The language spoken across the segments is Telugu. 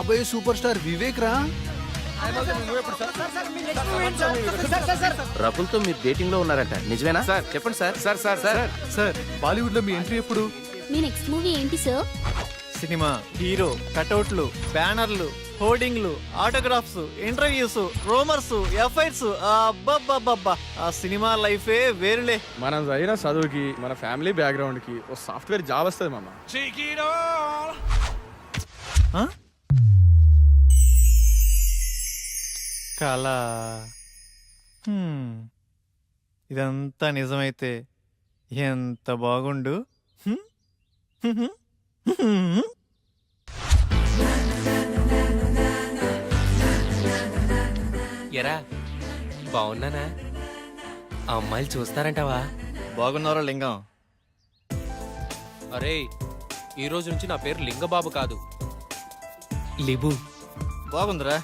రాబోయే సూపర్ స్టార్ వివేక్ రా. రకుల్తో మీరు డేటింగ్ లో ఉన్నారంట, నిజమేనా? సార్ చెప్పండి sir. Sir sir sir sir Bollywood లో మీ ఎంట్రీ ఎప్పుడు? మీ నెక్స్ట్ మూవీ ఏంటి సార్? సినిమా హీరో కటౌట్లు, బ్యానర్లు, హోర్డింగ్లు, ఆటోగ్రాఫ్స్, ఇంటర్వ్యూస్, రోమర్స్, ఎఫ్ఐఆర్స్. అబ్బబ్బబ్బబ్బా, ఆ సినిమా లైఫే వేరులే. మనం చదివిన చదువుకి మన ఫ్యామిలీ బ్యాక్గ్రౌండ్ కి ఓ సాఫ్ట్వేర్ జాబ్ వస్తుంది మామ. కళ. ఇదంతా నిజమైతే ఎంత బాగుండు. ఎరా బాగున్నానా? ఆ అమ్మాయిలు చూస్తారంటావా? బాగున్నారా లింగం? అరే ఈ రోజు నుంచి నా పేరు లింగబాబు కాదు, లిబు. బాగుందిరా.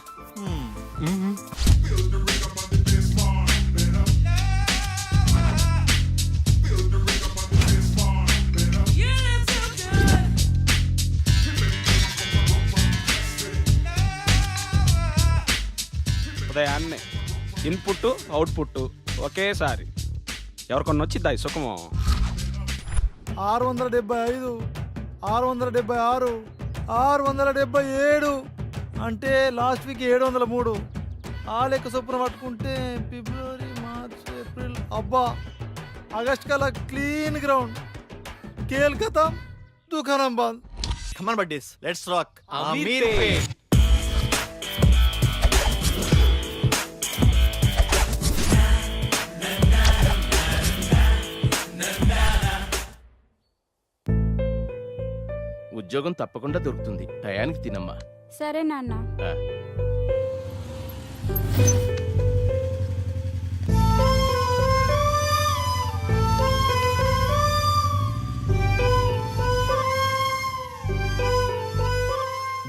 ఉదయాన్నే ఇన్పుట్ అవుట్పుట్ ఒకేసారి ఎవరికొన్న వచ్చి దాయి సుఖము. 675, 676, 677 అంటే లాస్ట్ వీక్ 703. ఆ లెక్క చొప్పున పట్టుకుంటే ఫిబ్రవరి, మార్చ్, ఏప్రిల్, అబ్బా ఆగస్ట్ కల్లా క్లీన్ గ్రౌండ్. కేల్ ఖతం, దుకాణం బంద్. కమాన్ బడ్డీస్, లెట్స్ రాక్. అమీర్ పేట్. ఉద్యోగం తప్పకుండా దొరుకుతుంది, టయానికి తినమ్మా. సరే నాన్న. ఆ.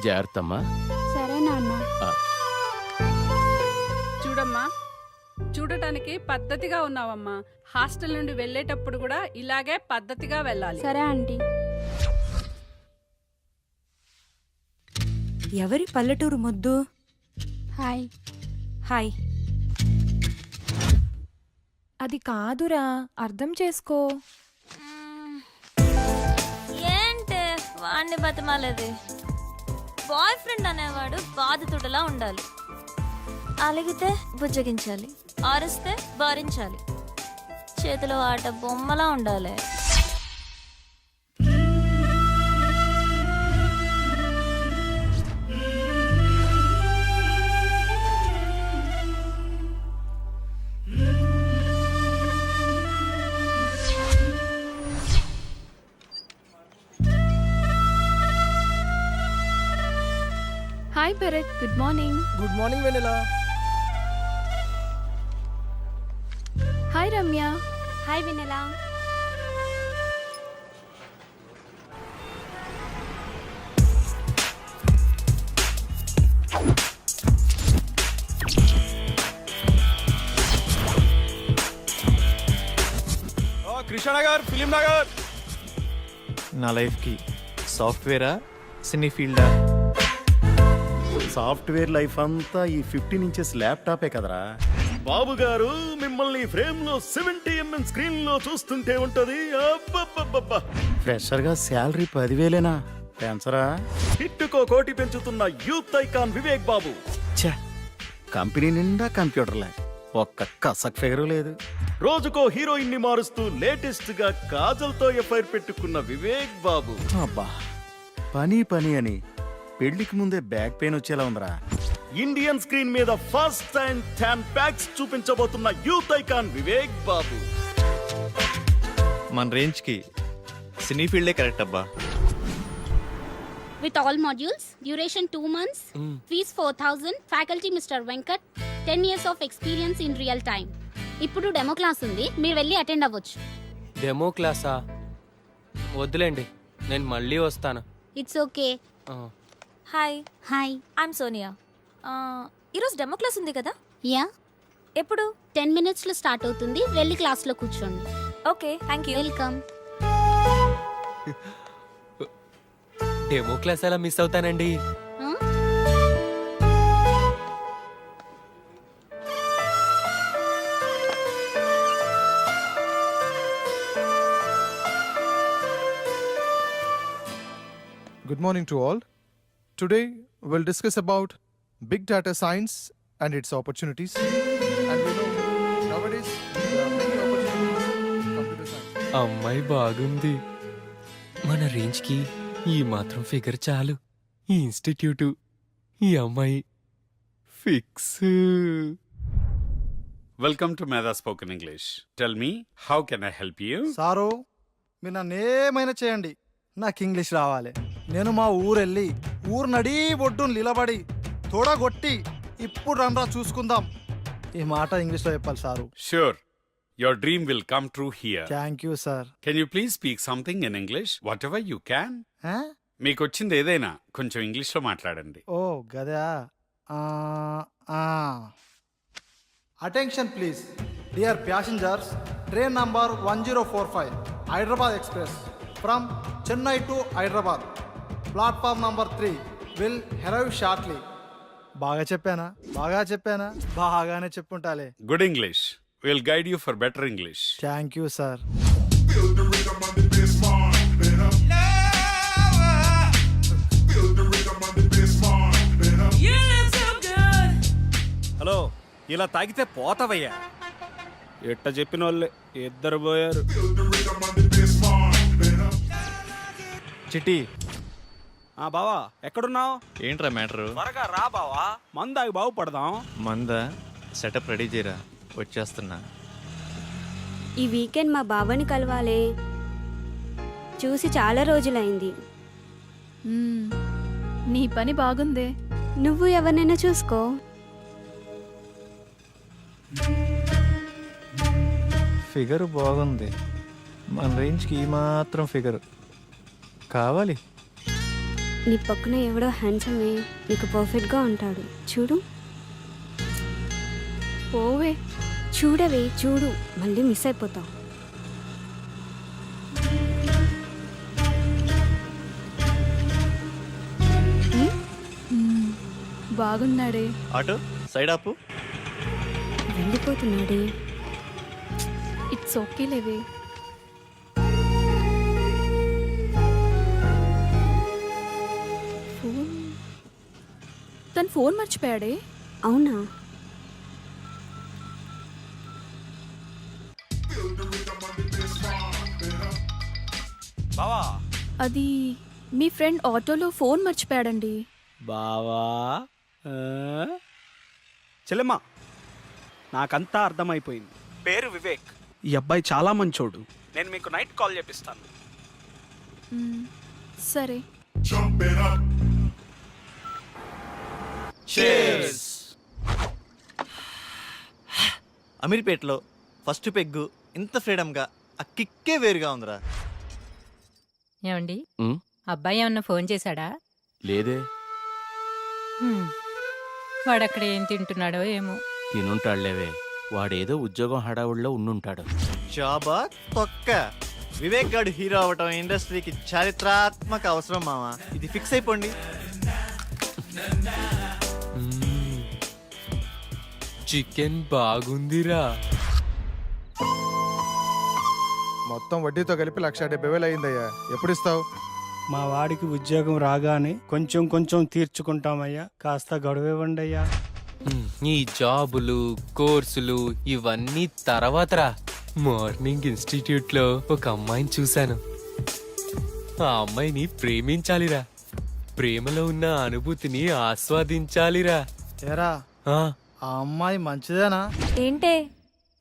జాగ్రత్తమ్మా. సరే నాన్న. ఆ. చూడమ్మా, చూడటానికి పద్ధతిగా ఉన్నావమ్మా. హాస్టల్ నుండి వెళ్ళేటప్పుడు కూడా ఇలాగే పద్ధతిగా వెళ్ళాలి. సరే ఆంటీ. ఎవరి పల్లెటూరు ముద్దు? హాయ్. హాయ్. అది కాదురా, అర్థం చేసుకో. ఏంటే వాడిని బతిమాలేది? బాయ్ ఫ్రెండ్ అనేవాడు బాధితుడిలా ఉండాలి. అలిగితే బుజ్జగించాలి, ఆరిస్తే బారించాలి, చేతిలో ఆట బొమ్మలా ఉండాలి. Hi Bharat, good morning. Good morning Vennela. Hi Ramya. Hi వినలా. కృష్ణనగర్, ఫిలిం నగర్. నా లైఫ్కి సాఫ్ట్వేరా, సినీ ఫీల్డా? సాఫ్ట్వేర్ లైఫ్ అంతా ఈ 15 ఇంచెస్ ల్యాప్టాపే కదరా బాబు గారు. మిమ్మల్ని ఫ్రేమ్ లో 70mm స్క్రీన్ లో చూస్తుంటే ఉంటది. ఫ్రెషర్ గా శాలరీ 10,000 పెంచరా? హిట్టుకో కోటి పెంచుతున్న యూత్ ఐకాన్ వివేక్ బాబు. ఛే, కంపెనీ నిండా కంప్యూటర్లే, ఒక్క కసక్ ఫిగరు లేదు. రోజుకో హీరోయిన్ ని మారుస్తూ లేటెస్ట్ గా కాజల్ తో ఎఫ్ఐఆర్ పెట్టుకున్న వివేక్ బాబు. అబ్బా, పని పని అని పెళ్లికి ముందే బ్యాక్ పెయిన్ వచ్చేలా ఉందిరా. ఇండియన్ స్క్రీన్ మీద ఫస్ట్ టైం 10 ప్యాక్స్ చూపించబోతున్న యూత్ ఐకాన్ వివేక్ బాబు. మన రేంజ్ కి సినీ ఫీల్డే కరెక్ట్ అబ్బా. With all modules, duration 2 months, fees 4,000, faculty Mr. Venkat, 10 years of experience in real time. ఇప్పుడు డెమో క్లాస్ ఉంది, మీరు వెళ్ళి అటెండ్ అవ్వచ్చు. డెమో క్లాసా? వద్దులేండి, నేను మళ్ళీ వస్తాను. It's okay. Hi. Hi. I'm Sonia. ఈరోజు డెమో క్లాస్ ఉంది కదా? యా. ఎప్పుడు? 10 minutes లో స్టార్ట్ అవుతుంది, వెళ్ళి క్లాస్లో కూర్చోండి. Okay, thank you. Welcome. Demo class ఎలా మిస్ అవుతానండి? Good morning to all. Today we'll discuss about big data science and its opportunities. And we know nowadays there are many opportunities in computer science. అమ్మాయి బాగుంది. మన రేంజ్కి ఈ మాత్రం ఫిగర్ చాలు. ఈ ఇన్స్టిట్యూటు, ఈ అమ్మాయి ఫిక్స్. వెల్కమ్ టు మేధా spoken English. Tell me, how can I help you? Sir మీరు నన్ను ఏమైనా చేయండి, నాకు ఇంగ్లీష్ రావాలి. నేను మా ఊరెళ్ళి ఊరు నడీ ఒడ్డును నిలబడి తోడగొట్టి ఇప్పుడు రండ్రా చూసుకుందాం ఈ మాట ఇంగ్లీష్లో చెప్పాలి sir. Sure. Your dream will come true here. Thank you sir. Can you please speak something in English? Whatever you can. మీకు వచ్చింది ఏదైనా కొంచెం ఇంగ్లీష్లో మాట్లాడండి. ఓ గదా. Attention please dear passengers, train number 1045 Hyderabad express from Chennai to Hyderabad platform number 3 will arrive shortly. బాగా చెప్పానా? బాగానే చెప్పుంటాలే. Good English. We'll guide you for better English. Thank you sir. Hello, ఇలా తాగితే పోతావయ్యా. ఎట్ట చెప్పిన వాళ్ళే ఇద్దరు పోయారు. చిట్టి, బావా ఎక్కడున్నావు? ఏంట్రా మ్యాటరు? త్వరగా రా బావా, మందాగి బాగుపడదాం. మందా సెటప్ రెడీ చేయరా, వచ్చేస్తున్నా. ఈ వీకెండ్ మా బాబాని కలవాలే, చూసి చాలా రోజులైంది. నీ పని బాగుందే. నువ్వు ఎవరినైనా చూసుకో. ఫిగర్ బాగుంది, మన రేంజ్కి ఈ మాత్రం ఫిగర్ కావాలి. నీ పక్కన ఎవడో హ్యాండ్సమే నీకు పర్ఫెక్ట్గా ఉంటాడు, చూడు. పోవే. చూడవే, చూడు, మళ్ళీ మిస్ అయిపోతావు. బాగున్నాడే. ఆటో సైడ్ ఆపు. వెళ్ళిపోతున్నాడే. ఇట్స్ ఓకే లేవే. తను ఫోన్ మర్చిపోయాడే. అవునా? బావా, అది మీ ఫ్రెండ్ ఆటోలో ఫోన్ మర్చిపోయాడండి. బావా చెల్లెమ్మా, నాకంతా అర్థమైపోయింది. పేరు వివేక్. ఈ అబ్బాయి చాలా మంచోడు. నేను మీకు నైట్ కాల్ చేపిస్తాను. సరే. అమీర్పేటలో ఫస్ట్ పెగ్గు ఇంత ఫ్రీడమ్గా ఆ కిక్కే వేరుగా ఉందిరా. ఏమండి, అబ్బాయి ఏమన్నా ఫోన్ చేశాడా? లేదే. వాడక్కడ ఏం తింటున్నాడో ఏమో. తినుంటాడులేవే, వాడేదో ఉద్యోగం హడావుడిలో ఉండుంటాడు. జాబా తొక్క. వివేక్ గాడు హీరో అవటం ఇండస్ట్రీకి చారిత్రాత్మక అవసరం మావా. ఇది ఫిక్స్ అయిపోండి. చికెన్ బాగుందిరా. మొత్తం వడ్డీతో కలిపి 1,70,000 అయిందయ్యా. ఎప్పుడు ఇస్తావు? మా వాడికి ఉద్యోగం రాగానే కొంచెం కొంచెం తీర్చుకుంటామయ్యా. కాస్త గడువివ్వండి అయ్యా. ఈ జాబులు, కోర్సులు ఇవన్నీ తర్వాతరా. మార్నింగ్ ఇన్స్టిట్యూట్లో ఒక అమ్మాయిని చూశాను. ఆ అమ్మాయిని ప్రేమించాలిరా. ప్రేమలో ఉన్న అనుభూతిని ఆస్వాదించాలిరా. ఏరా, ఆ, ఆ అమ్మాయి మంచిదేనా? ఏంటే,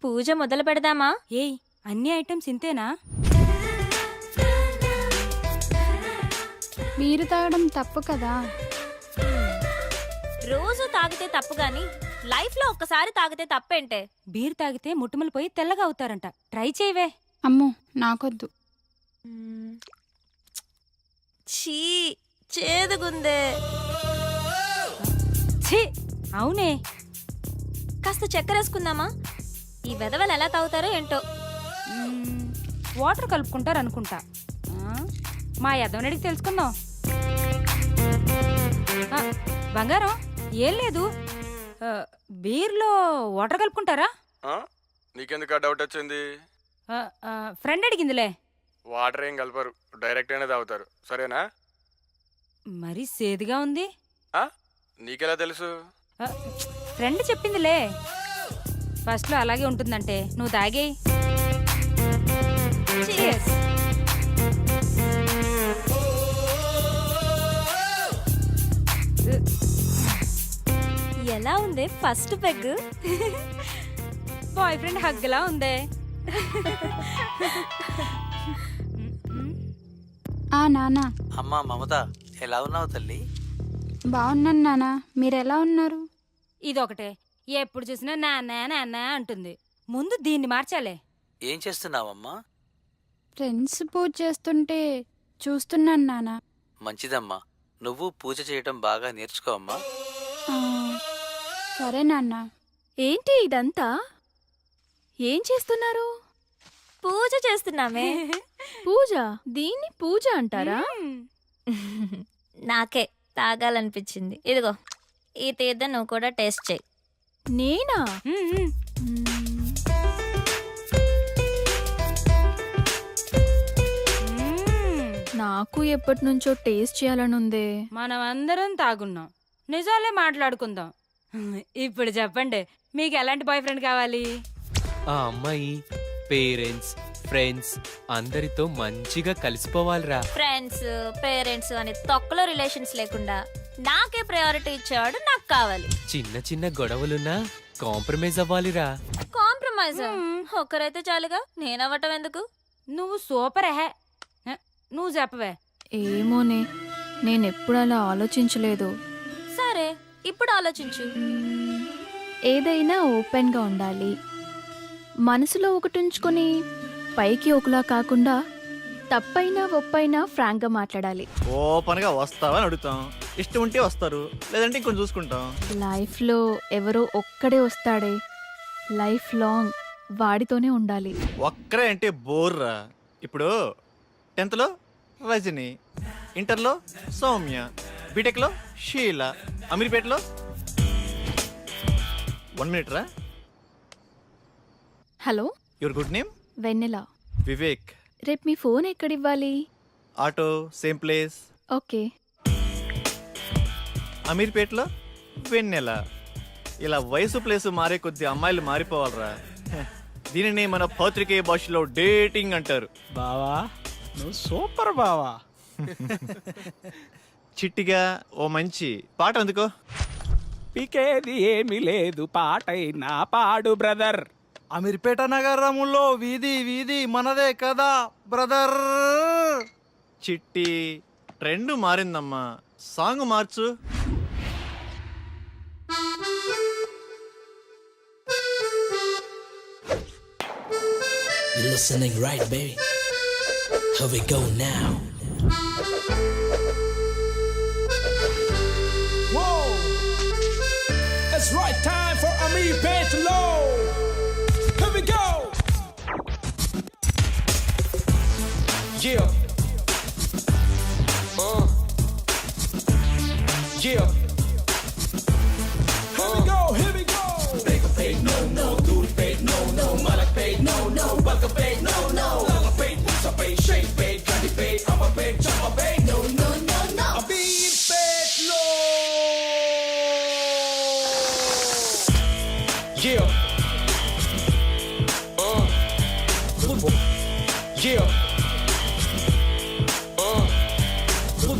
పూజ మొదలు పెడదామా? ఏయ్, అన్ని ఐటమ్స్ ఇంతేనా? మీరు తాగడం తప్పు కదా. రోజు తాగితే తప్పు గాని లైఫ్లో ఒక్కసారి తాగితే తప్పేంటే? బీర్ తాగితే ముట్టుమలు పోయి తెల్లగా అవుతారంట. ట్రై చేయవే. అమ్మో, నాకొద్దు. ఛీ, చేదుగుందే. ఛీ, అవునే. కాస్త చక్కెర వేసుకుందామా? ఈ వెధవలు ఎలా తాగుతారో ఏంటో. వాటర్ కలుపుకుంటారు అనుకుంటా. మా యదవనడికి తెలుసుకుందాం. బంగారం, ఏం లేదు. బీర్లో వాటర్ కలుపుకుంటారా? నీకెందుకు డౌట్ వచ్చింది? ఫ్రెండ్ అడిగిందిలే. వాటర్ ఏం కలపరు, డైరెక్ట్ అయినా తాగుతారు. సరేనా? మరి సేదుగా ఉంది. నీకెలా తెలుసు? ఫ్రెండ్ చెప్పిందిలే. ఫస్ట్లో అలాగే ఉంటుందంటే నువ్వు తాగేయి. Cheers. ఎలా ఉంది ఫస్ట్ పెగ్? బాయ్ ఫ్రెండ్ హగ్లా ఉందే. నానా అమ్మా మమత ఎలా ఉన్నావు తల్లి? బాగున్నాను నానా, మీరెలా ఉన్నారు? ఇదొకటే, ఎప్పుడు చూసినా నాన్న నాన్న అంటుంది. ముందు దీన్ని మార్చాలే. ఏం చేస్తున్నావమ్మా? ఫ్రెండ్స్ పూజ చేస్తుంటే చూస్తున్నాను నానా. మంచిదమ్మా, నువ్వు పూజ చేయటం బాగా నేర్చుకో అమ్మా. సరే నాన్న. ఏంటి ఇదంతా? ఏం చేస్తున్నారు? పూజ చేస్తున్నామే. పూజ? దీన్ని పూజ అంటారా? నాకే తాగాలనిపించింది. ఇదిగో ఈ తీర్థం నువ్వు కూడా టేస్ట్ చేయి. నేనా? నాకు ఎప్పటి నుంచో టేస్ట్ చేయాలని ఉందే. మనం అందరం తాగున్నాం, నిజాలే మాట్లాడుకుందాం. ఇప్పుడు చెప్పండి, మీకు ఎలాంటి బాయ్ ఫ్రెండ్ కావాలి? ఆ అమ్మాయి పేరెంట్స్ ఫ్రెండ్స్ అందరితో మంచిగా కలిసిపోవాలిరా. ఫ్రెండ్స్ పేరెంట్స్ అని తొక్కలో రిలేషన్స్ లేకుండా నాకే ప్రయారిటీ ఇచ్చేవాడు నాకు కావాలి. చిన్న చిన్న గొడవలున్నా కాంప్రమైజ్ అవ్వాలిరా. కాంప్రమైజ్ ఒక్కరైతే చాలుగా, నేనవ్వటం ఎందుకు? నువ్వు సూపర్ హే. నువ్వు చెప్పవే. ఏమోనే, నేనెప్పుడు అలా ఆలోచించలేదు. సరే ఇప్పుడు ఆలోచించు. ఏదైనా ఓపెన్గా ఉండాలి. మనసులో ఒకటి ఉంచుకొని పైకి ఒకలా కాకుండా తప్పైనా ఒప్పైనా ఫ్రాంక్గా మాట్లాడాలి. ఓపెన్గా వస్తావని అడుగుతాం, ఇష్టం ఉంటే వస్తారు, లేదంటే ఇంకొంచెం చూసుకుంటాం. లైఫ్లో ఎవరో ఒక్కడే వస్తాడే, లైఫ్ లాంగ్ వాడితోనే ఉండాలి. ఒక్కరే అంటే బోర్రా. ఇప్పుడు 10th రజని, ఇంటర్లో సౌమ్య, బీటెక్లో షీలా, అమీర్పేటలో 1 minute రా. Hello, your good name? Vennela. Vivek. రేపు మీ ఫోన్ ఎక్కడివ్వాలి? Auto same place. ఓకే. అమీర్పేటలో వెన్నెల. ఇలా వయసు ప్లేసు మారే కొద్ది అమ్మాయిలు మారిపోవాలరా. దీనిని మన పత్రికేయ భాషలో డేటింగ్ అంటారు. బావా నువ్వు సూపర్ బావా. చిట్టిగా ఓ మంచి పాట అందుకో. పీకేది ఏమీ లేదు, పాటైనా పాడు బ్రదర్. అమీర్పేట నగరములో వీధి వీధి మనదే కదా బ్రదర్. చిట్టి ట్రెండ్ మారిందమ్మా, సాంగ్ మార్చు. You're listening right, baby. Here we go now. Whoa! It's right time for Amir Petlo. Here we go. Yeah. Yeah. Here we go. Here we go. Big paid no no, dude paid no no, malak paid no no, bulk paid no no, lala paid, pusa paid, shake paid, candy paid, upper paid, chopper paid no no no no. Amir Petlo. Yeah. Yeah.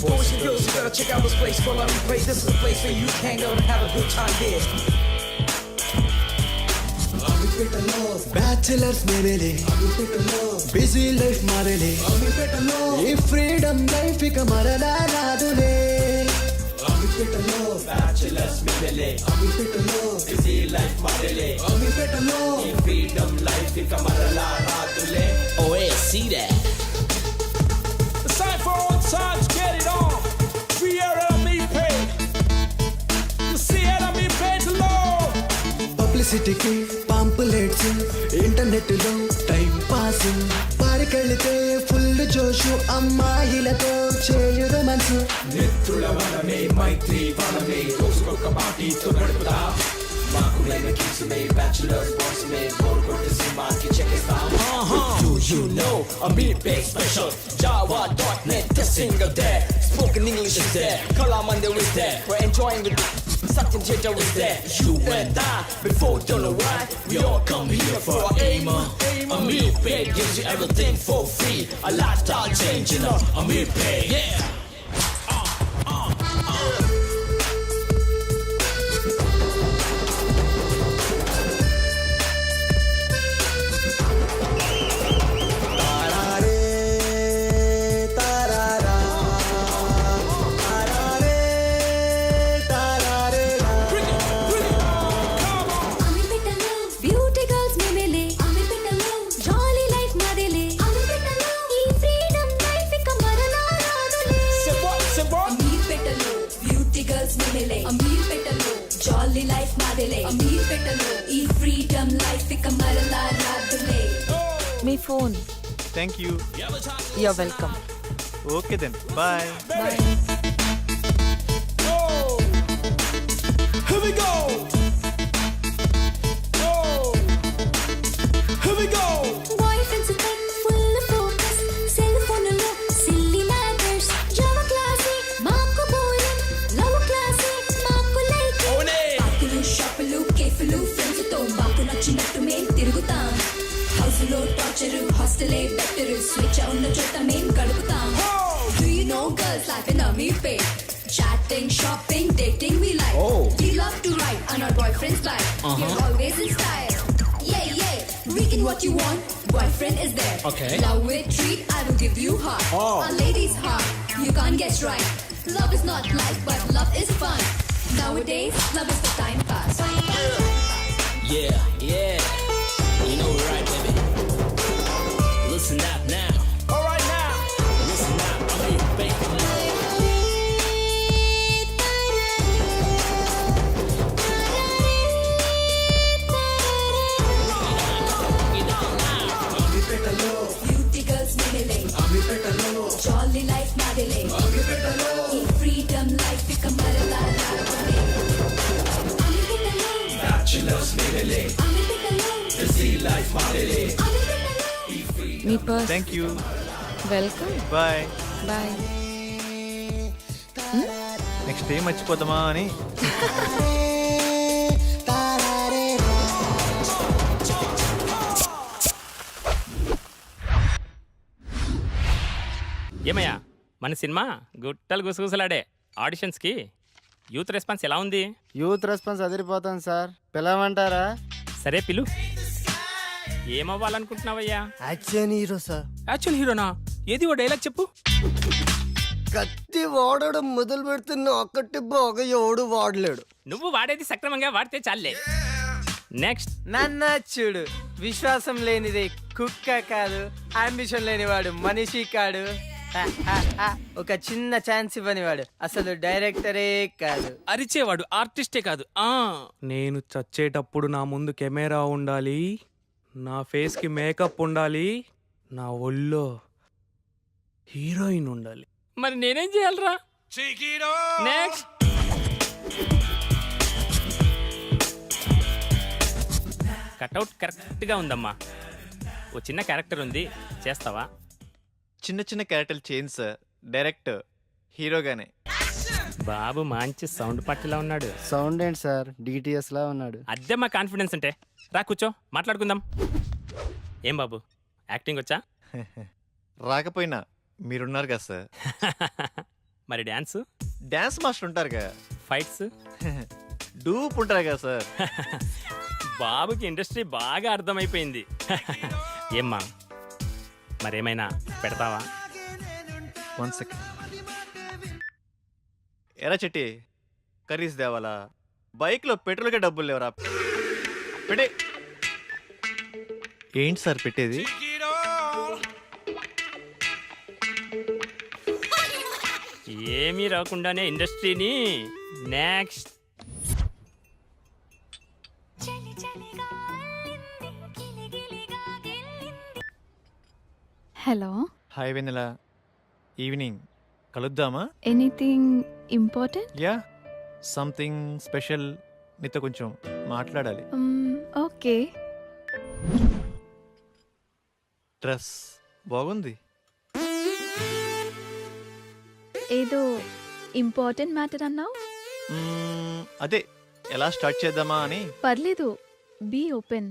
Boys and girls, you gotta check out this place called Amir Pay. This is a place where you hang out and have a good time here. Bachelors मेरे busy life मारे ले, ये freedom life का मरना ना दूले. Bachelors मेरे busy life मारे ले, ये freedom life का मरना ना दूले. Oh yeah, see that. It's time for all time to get it on. We are Amir Pay. You see it, Amir Pay to Lord. Publicity की పాంప్లెట్స్, ఇంటర్నెట్లో టైం పాస్, పారికెళ్తే ఫుల్ జోషు, అమ్మాయిలతో చేయురు మనసు. మిత్రుల వనమే మైత్రి వనమే, రోజుకొక పార్టీతో గడుపుతా. మాకు లేని కిడ్స్ మే, బ్యాచులర్స్ బాయ్స్ మే, బోర్ కొట్టి సినిమాకి చెక్కిస్తాం. You know, Amir Pay special. Java.net, testing of there. Spoken English is there. Kala Mandir is there. We're enjoying with Satyam Theatre is there. You and I, before don't know why, we all come here for our aim. Amir Pay gives you everything for free. A lifestyle change, you know. Amir Pay, yeah. Beauty girls మేమేలే అమీర్పేటలో జాలీ లైఫ్ మాదేలే అమీర్పేటలో ఈ ఫ్రీడమ్ లైఫ్ ఇక మరలా రాదులే అమీర్పేటలో బ్యూటీ గర్ల్స్ మేమేలే అమీర్పేటలో జాలీ లైఫ్ మాదేలే అమీర్పేటలో ఈ ఫ్రీడమ్ లైఫ్ ఇక మరలా రాదులే. మీ phone. Thank you. You're welcome. Okay then bye. Here we go. Here we go. Boyfriends పై ఫుల్ ఫోకస్ సెల్ ఫోన్లో సిల్లీ మ్యాటర్స్ జావా క్లాసే మాకు బోరింగ్ లవ్ క్లాసే మాకు లైక్ పార్కులు షాపులు కేఫ్లు ఫ్రెండ్స్ తో మాకు నచ్చినట్టు మేం తిరుగుతాం. హౌస్ లో టార్చర్ హాస్టలే బెటర్ స్విచ్ ఉన్న చోట మేం గడుపుతాం. Do you know girls life in Amir Pay? Chatting, shopping, dating we like. We love to ride on our boyfriend's bike. We're always in style. Yeah, yeah. Weekend what you want, boyfriend is there. Okay. Love with treat, I will give you heart. Our ladies heart, you can't guess right. Love is not life, but love is fun. Nowadays, love is the time pass. Yeah, yeah. You know we're right, baby. Listen up now. All right now. Listen up, Amir Pay. Beauty girls మేమేలే అమీర్పేటలో జాలీ లైఫ్ మాదేలే అమీర్పేటలో ఈ ఫ్రీడమ్ లైఫ్ ఇక మరలా రాదులే. అమీర్పేటలో బ్యాచిలర్స్ మేమేలే అమీర్పేటలో బిజీ లైఫ్ మాదేలే అమీర్పేటలో. మీ purse. Thank you. Welcome. Bye. Bye. Next day మర్చిపోతామా అని. ఏమయ్యా మన సినిమా గుట్టలు గుసగుసలాడే ఆడిషన్స్కి యూత్ రెస్పాన్స్ ఎలా ఉంది? యూత్ రెస్పాన్స్ అదిరిపోతుంది సార్. పిలవమంటారా? సరే పిలు. ఏమవ్వాలనుకుంటున్నావయ్యా? Action hero sir. యాక్చువల్ హీరోనా? ఏది ఓ డైలాగ్ చెప్పు. కత్తి వాడడం మొదలు పెడుతున్న ఒక్కటి బాగా ఎవడు వాడలేడు. నువ్వు వాడేది సక్రమంగా వాడితే చాలే. నెక్స్ట్. నన్న చూడు, విశ్వాసం లేనిది కుక్క కాదు, అంబిషన్ లేనివాడు మనిషి కాడు, ఒక చిన్న ఛాన్స్ ఇవ్వనివాడు అసలు డైరెక్టరే కాదు. అరిచేవాడు ఆర్టిస్టే కాదు. నేను చచ్చేటప్పుడు నా ముందు కెమెరా ఉండాలి, నా ఫేస్ కి మేకప్ ఉండాలి, నా ఒళ్ళో హీరోయిన్ ఉండాలి. మరి నేనేం చేయాలరా? నెక్స్ట్. కట్అవుట్ కరెక్ట్ గా ఉందమ్మా. ఓ చిన్న క్యారెక్టర్ ఉంది, చేస్తావా? చిన్న చిన్న క్యారెక్టర్లు చేయండి సార్. డైరెక్ట్ హీరోగానే. బాబు మంచి సౌండ్ పట్టిలా ఉన్నాడు. సౌండ్ ఏంటి సార్, డిటిఎస్ లా ఉన్నాడు. అదే మా కాన్ఫిడెన్స్ అంటే. రా కూర్చో, మాట్లాడుకుందాం. ఏం బాబు, యాక్టింగ్ వచ్చా? రాకపోయినా మీరున్నారు కదా సార్. మరి డ్యాన్స్? డ్యాన్స్ మాస్టర్ ఉంటారు కదా. ఫైట్స్? డూప్ ఉంటారు కదా సార్. బాబుకి ఇండస్ట్రీ బాగా అర్థమైపోయింది. ఏమ్మా, మరేమైనా పెడతావా? 1 సెకండ్. ఎరా చెట్టి, కర్రీస్ దేవాలా? బైక్లో పెట్రోల్కే డబ్బులు లేవరా? పెట్టే. ఏంటి సార్ పెట్టేది? ఏమీ రాకుండానే ఇండస్ట్రీని. Next. Hello. Hi Vennela, evening కలుద్దామా? Anything important? Yeah, something special. నీతో కొంచెం మాట్లాడాలి. ఓకే. డ్రెస్ బాగుంది. ఏదో ఇంపార్టెంట్ మ్యాటర్ అన్నావు. అదే ఎలా స్టార్ట్ చేద్దామా అని. పర్లేదు, be open.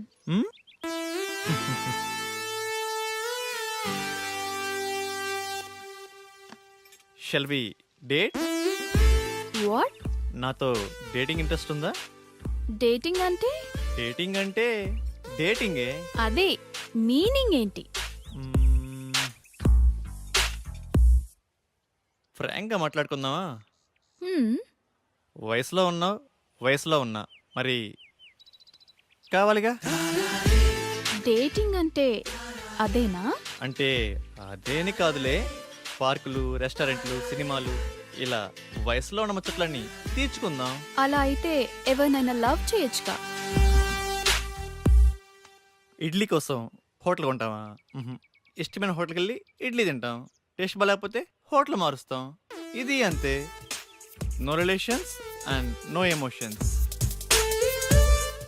Shall we date? What? నాతో డేటింగ్ ఇంట్రెస్ట్ ఉందా? డేటింగ్ అంటే? డేటింగ్ అంటే డేటింగే. అదే మీనింగ్ ఏంటి? ఫ్రాంక్గా మాట్లాడుకుందామా? హ్మ్, వయసులో ఉన్నావు, వయసులో ఉన్నా, మరి కావాలిగా. డేటింగ్ అంటే అదేనా? అంటే అదేని కాదులే, పార్కులు, రెస్టారెంట్లు, సినిమాలు, ఇలా వయసులో ఉన్న ముచ్చట్లన్నీ తీర్చుకుందాం. అలా అయితే ఎవరినైనా లవ్ చేయొచ్చుగా. ఇడ్లీ కోసం హోటల్ కొంటావా? ఇష్టమైన హోటల్కి వెళ్ళి ఇడ్లీ తింటాం. టేస్ట్ బాగాలేకపోతే హోటల్ మారుస్తాం. ఇది అంతే. No relations and no emotions.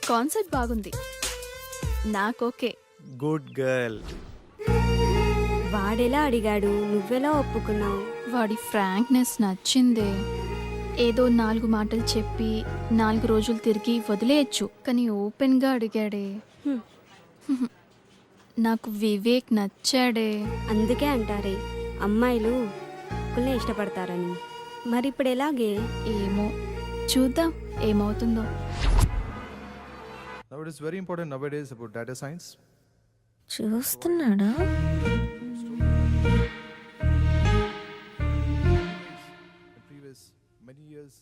Concept బాగుంది, నాకోకే. Good girl. వాడెలా అడిగాడు, నువ్వెలా ఒప్పుకున్నావు? వాడి ఫ్రాంక్నెస్ నచ్చిందే. ఏదో 4 మాటలు చెప్పి 4 రోజులు తిరిగి వదిలేయచ్చు, కానీ ఓపెన్గా అడిగాడే. నాకు వివేక్ నచ్చాడే. అందుకే అంటారే అమ్మాయిలు ఒక్కళ్ళే ఇష్టపడతారని. మరి ఇప్పుడు ఎలాగే? ఏమో, చూద్దాం ఏమవుతుందో. Now it is very important nowadays about data science. చూస్తున్నాడా? In previous many years,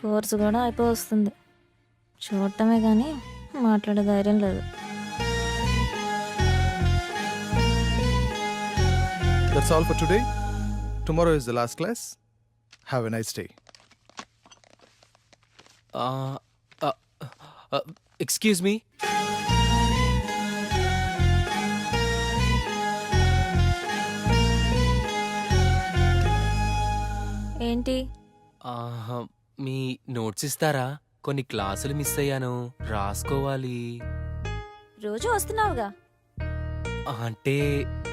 course కూడా అయిపోయి వస్తుంది. చూడటమే కానీ మాట్లాడే ధైర్యం లేదు. that's all for today. Tomorrow is the last class. Have a nice day. Excuse me. ఏంటి? మీ నోట్స్ ఇస్తారా? కొన్ని క్లాసులు మిస్ అయ్యాను, రాసుకోవాలి. రోజు వస్తున్నావుగా. అంటే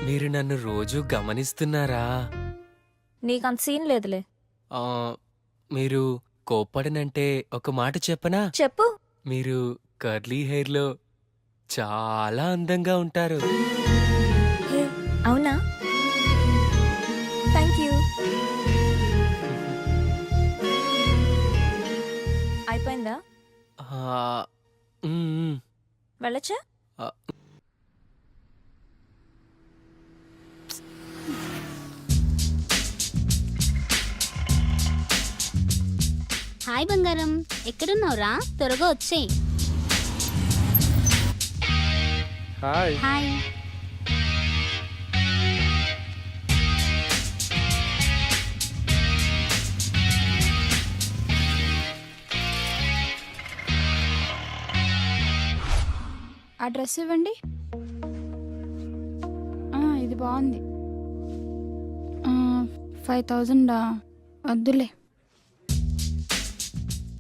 మీరు నన్ను రోజు గమనిస్తున్నారా? నీకంత సీన్ లేదులే. మీరు కోప్పడనంటే ఒక మాట చెప్పనా? చెప్పు. మీరు కర్లీ హెయిర్లో చాలా అందంగా ఉంటారు. హే, అవునా? Thank you. అయిపోయిందా? వెళ్ళచ్చా? హాయ్ బంగారం, ఎక్కడున్నావురా? త్వరగా వచ్చేయ్. హాయ్. హాయ్. ఆ డ్రెస్ ఇవ్వండి. ఇది బాగుంది. 5000 వద్దులే.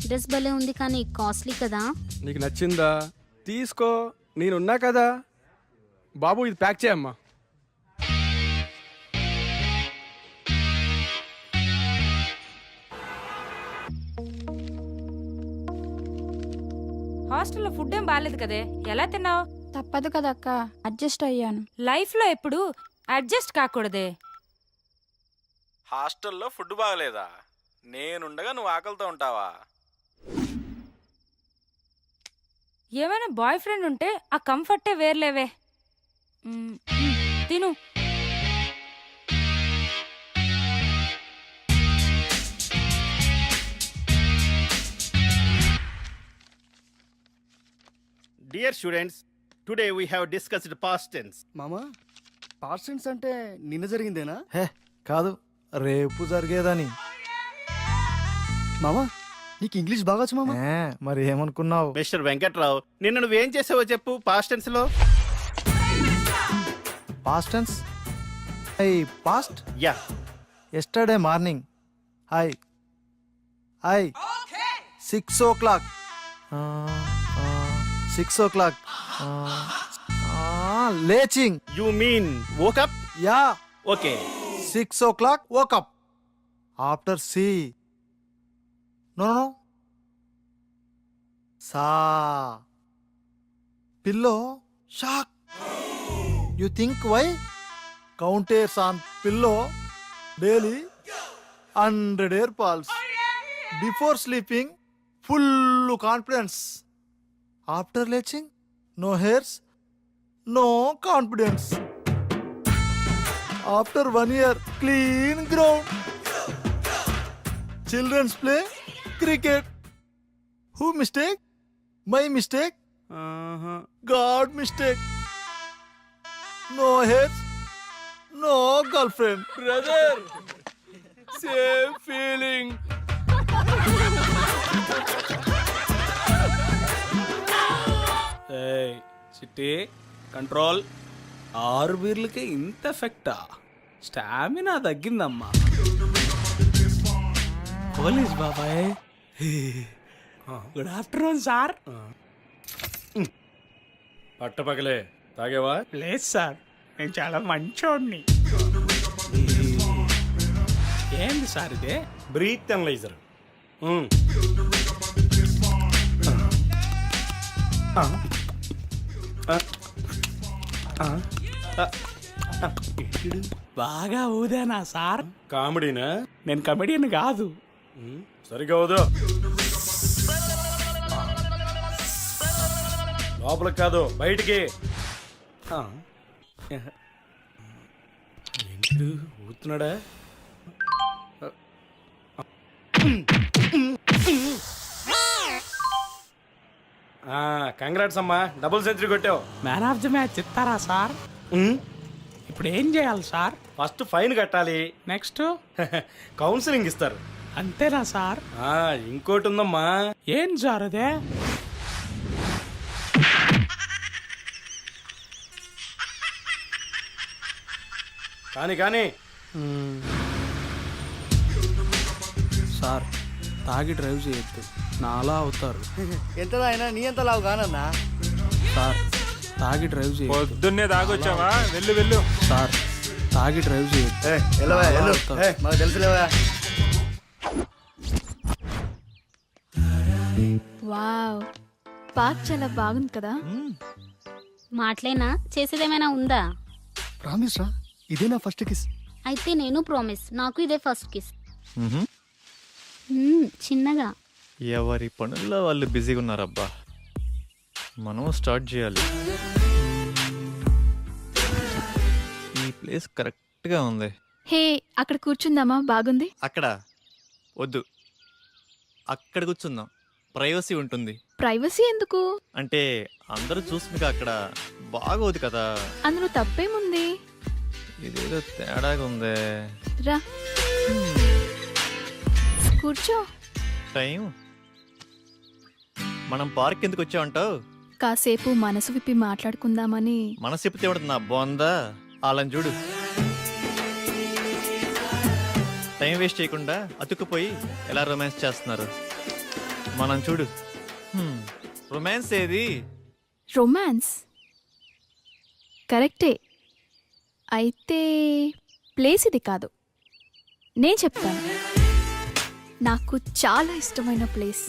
డ్రెస్ భలే ఉంది కానీ కాస్ట్లీ కదా. నీకు నచ్చిందా? తీసుకో, నేనున్నా కదా. బాబు ఇది ప్యాక్ చేయమ్మా. హాస్టల్లో ఫుడ్ ఏం బాగాలేదు కదే, ఎలా తిన్నావు? తప్పదు కదా అక్క, అడ్జస్ట్ అయ్యాను. లైఫ్లో ఎప్పుడు అడ్జస్ట్ కాకూడదే. హాస్టల్లో ఫుడ్ బాగలేదా? నేనుండగా నువ్వు ఆకలితో ఉంటావా? ఏమైనా బాయ్ ఫ్రెండ్ ఉంటే ఆ కంఫర్టే వేర్లేవే. తిను. Dear students, today we have discussed past tense. మామా, పాస్ట్ టెన్స్ అంటే నిన్న జరిగిందేనా? హే కాదు, రేపు జరిగేదని. మామా, నీకు ఇంగ్లీష్ బాగొచ్చు మామా. మరి ఏమనుకున్నావు? మిస్టర్ వెంకట్రావు, నిన్న నువ్వేం చేసావో చెప్పు పాస్ట్ టెన్స్ లో. Past tense? I past? Yeah. Yesterday morning. I 6 o'clock. 6 o'clock. Leching. You mean woke up? Yeah. Okay. 6 o'clock, woke up. After C. No. Sa. Pillow, shock. You think why? Counters on pillow daily 100 air pulse. Before sleeping, full confidence. After latching, no hairs, no confidence. After 1 year, clean ground. Children's play cricket. Who mistake? My mistake? God mistake. No hairs, no girlfriend. Brother same feeling. చిట్టి కంట్రోల్. 6 బీర్లకే ఇంత ఎఫెక్టా? స్టామినా తగ్గిందమ్మా. పోలీస్ బాబాయ్. Good afternoon sir. పట్టపగలే తాగేవా? లేదు సార్, నేను చాలా మంచోడిని. ఏంది సార్ ఇదే? Breath analyser. బాగా ఊదేనా సార్? కామెడీనా? నేను కమెడియన్ కాదు. సరిగా వదు. లోపలికి కాదు, బయటికి. ఏంటి ఊతున్నాడా? కంగ్రాట్స్ అమ్మా, డబుల్ సెంచరీ కొట్టావు. మ్యాన్ ఆఫ్ ది మ్యాచ్ ఇస్తారా సార్? ఇప్పుడు ఏం చేయాలి సార్? ఫస్ట్ ఫైన్ కట్టాలి. నెక్స్ట్ కౌన్సిలింగ్ ఇస్తారు. అంతేనా సార్? ఇంకోటి ఉందమ్మా. ఏం సార్ అదే? కానీ సార్, తాగి డ్రైవ్ చేయొద్దు, నాలా అవుతారు. ఎంత అయినా నీ ఎంత లావు కానన్నా. సార్, తాగి డ్రైవ్ చేయొద్దు. పొద్దున్నే తాగొచ్చావా? వెళ్ళు. సార్, తాగి డ్రైవ్ చేయొద్దు. మాకు తెలుసులేవా. వావ్, పార్క్ చాలా బాగుంది కదా. మాటలేనా, చేసేదేమైనా ఉందా? ప్రామిస్ రా, ఇదే నా ఫస్ట్ కిస్. అయితే నేను ప్రామిస్, నాకు ఇదే ఫస్ట్ కిస్. చిన్నగా. ఎవరి పనుల్లో వాళ్ళు బిజీగా ఉన్నారబ్బా. మనం స్టార్ట్ చేయాలి. ఈ ప్లేస్ కరెక్ట్గా ఉంది. హే, అక్కడ కూర్చుందామా? బాగుంది. అక్కడ వద్దు, అక్కడ కూర్చుందాం. ప్రైవసీ ఉంటుంది. ప్రైవసీ ఎందుకు? అంటే అందరూ చూస్తుంది అక్కడ బాగోదు కదా. అందులో తప్పేముంది? ఇదేదో తేడాగా ఉంది. రా కూర్చో. టైం మనం పార్క్ ఎందుకు వచ్చామంటావు? కాసేపు మనసు విప్పి మాట్లాడుకుందామని. మనసు చెప్తే ఉంటుంది నా బోందా. వాళ్ళని చూడు, టైం వేస్ట్ చేయకుండా అతుక్కుపోయి ఎలా రొమాన్స్ చేస్తున్నారు. మనం చూడు, రొమాన్స్ ఏది? రొమాన్స్ కరెక్టే, అయితే ప్లేస్ ఇది కాదు. నేను చెప్తాను. నాకు చాలా ఇష్టమైన ప్లేస్,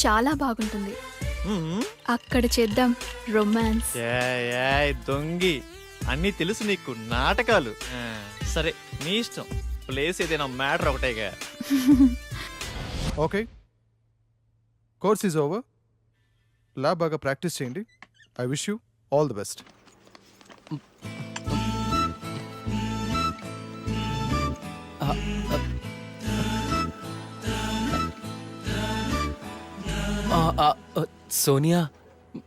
చాలా బాగుంటుంది. అక్కడ చేద్దాం రొమాన్స్. దొంగి, అన్నీ తెలుసు నీకు, నాటకాలు. సరే నీ ఇష్టం, ప్లేస్ ఏదైనా మ్యాటర్ ఒకటేగా. Okay, course is over. Lab బాగా ప్రాక్టీస్ చేయండి. I wish you all the best. Sonia,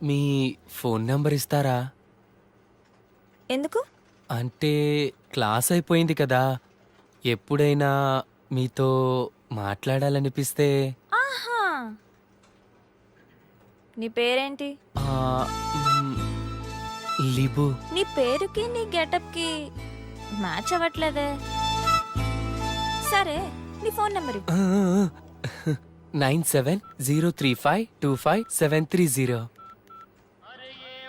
మీ ఫోన్ నెంబర్ ఇస్తారా? ఎందుకు? అంటే క్లాస్ అయిపోయింది కదా, ఎప్పుడైనా మీతో మాట్లాడాలనిపిస్తే. ఆహా, నీ పేరేంటి? లిబు. నీ పేరుకి నీ గెటప్కి మ్యాచ్ అవ్వట్లేదే. సరే, నీ ఫోన్ నెంబర్ 9703525730.